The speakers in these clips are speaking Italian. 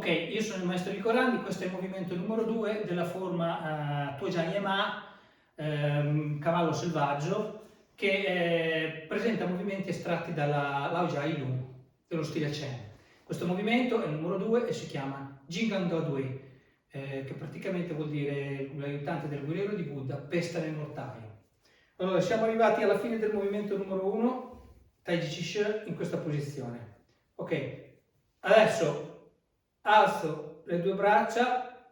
Ok, io sono il maestro Enrico Randi, questo è il movimento numero 2 della forma Tuojan Yema, cavallo selvaggio, che presenta movimenti estratti dalla Lao Jai Lu, dello stile Chen. Questo movimento è il numero 2 e si chiama Jingan Do Dui, che praticamente vuol dire l'aiutante del guerriero di Buddha, pesta nel mortaio. Allora, siamo arrivati alla fine del movimento numero 1, Tai Chi Shi, in questa posizione. Ok, adesso alzo le due braccia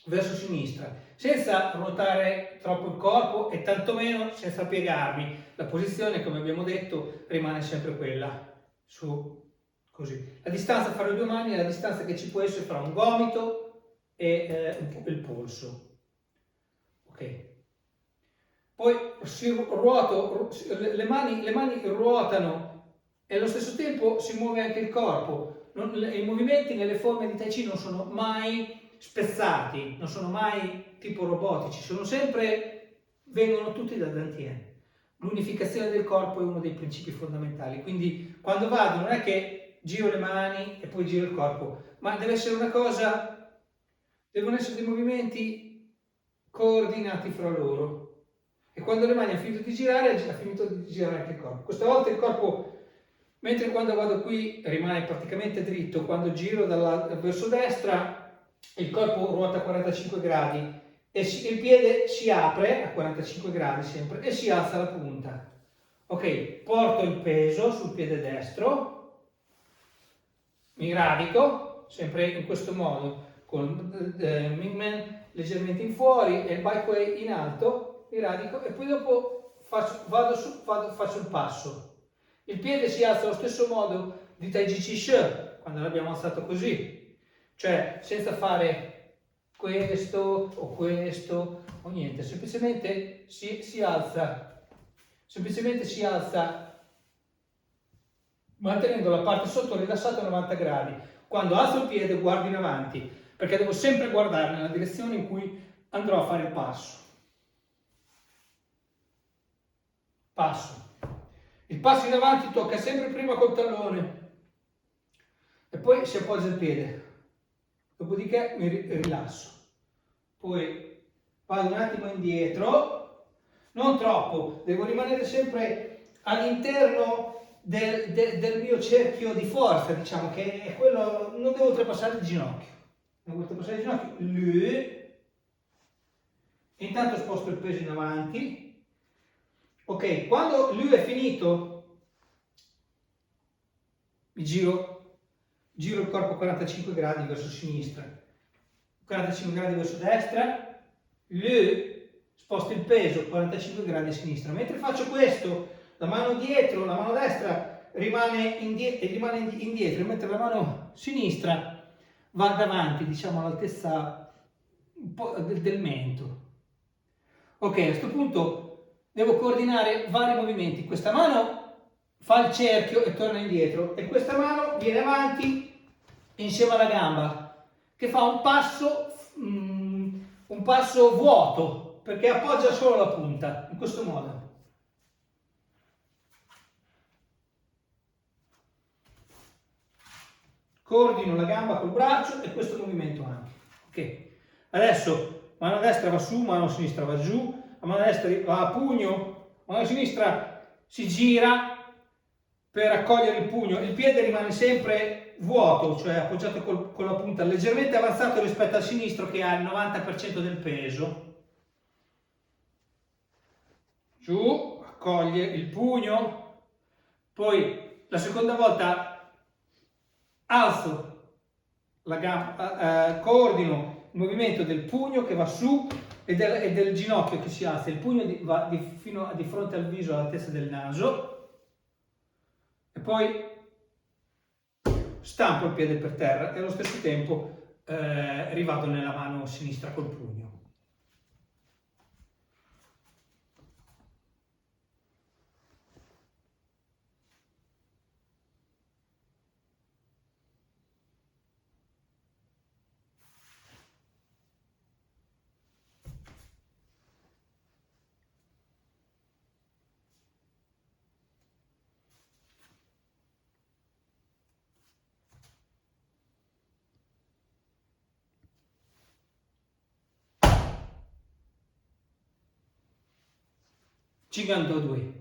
verso sinistra, senza ruotare troppo il corpo e tantomeno senza piegarmi. La posizione, come abbiamo detto, rimane sempre quella, su, così. La distanza fra le due mani è la distanza che ci può essere fra un gomito e il polso. Ok. Poi le mani ruotano e allo stesso tempo si muove anche il corpo. I movimenti nelle forme di Tai Chi non sono mai spezzati, non sono mai tipo robotici, vengono tutti da Dantien. L'unificazione del corpo è uno dei principi fondamentali, quindi quando vado non è che giro le mani e poi giro il corpo, ma deve essere una cosa, devono essere dei movimenti coordinati fra loro. E quando le mani hanno finito di girare, ha finito di girare anche il corpo. Questa volta il corpo, mentre quando vado qui rimane praticamente dritto, quando giro verso destra il corpo ruota a 45 gradi e il piede si apre a 45 gradi sempre e si alza la punta. Ok, porto il peso sul piede destro, mi radico, sempre in questo modo, con Mingmen leggermente in fuori e il bikeway in alto, mi radico e poi dopo faccio il passo. Il piede si alza allo stesso modo di Tai Chi Shi, quando l'abbiamo alzato così, cioè senza fare questo o niente, semplicemente si alza mantenendo la parte sotto rilassata a 90 gradi. Quando alzo il piede guardo in avanti, perché devo sempre guardare nella direzione in cui andrò a fare il passo. Passo. Il passo in avanti tocca sempre prima col tallone e poi si appoggia il piede. Dopodiché mi rilasso. Poi vado un attimo indietro, non troppo, devo rimanere sempre all'interno del mio cerchio di forza, diciamo, che è quello, non devo oltrepassare il ginocchio. Non devo oltrepassare il ginocchio. Intanto sposto il peso in avanti. Ok, quando lui è finito, mi giro il corpo 45 gradi verso sinistra, 45 gradi verso destra, sposto il peso 45 gradi a sinistra. Mentre faccio questo, la mano dietro, la mano destra rimane indietro, mentre la mano sinistra va davanti, diciamo all'altezza un po' del mento. Ok, a questo punto devo coordinare vari movimenti. Questa mano fa il cerchio e torna indietro e questa mano viene avanti insieme alla gamba che fa un passo vuoto perché appoggia solo la punta, in questo modo. Coordino la gamba col braccio e questo movimento anche. Ok, adesso mano destra va su, mano sinistra va giù, la mano destra va a pugno, mano sinistra si gira per raccogliere il pugno, il piede rimane sempre vuoto, cioè appoggiato con la punta leggermente avanzato rispetto al sinistro che ha il 90% del peso. Giù, raccoglie il pugno, poi la seconda volta alzo la gamba, coordino il movimento del pugno che va su e del ginocchio che si alza, il pugno va fino di fronte al viso, all'altezza del naso, e poi stampo il piede per terra e allo stesso tempo rivado nella mano sinistra col pugno. 52.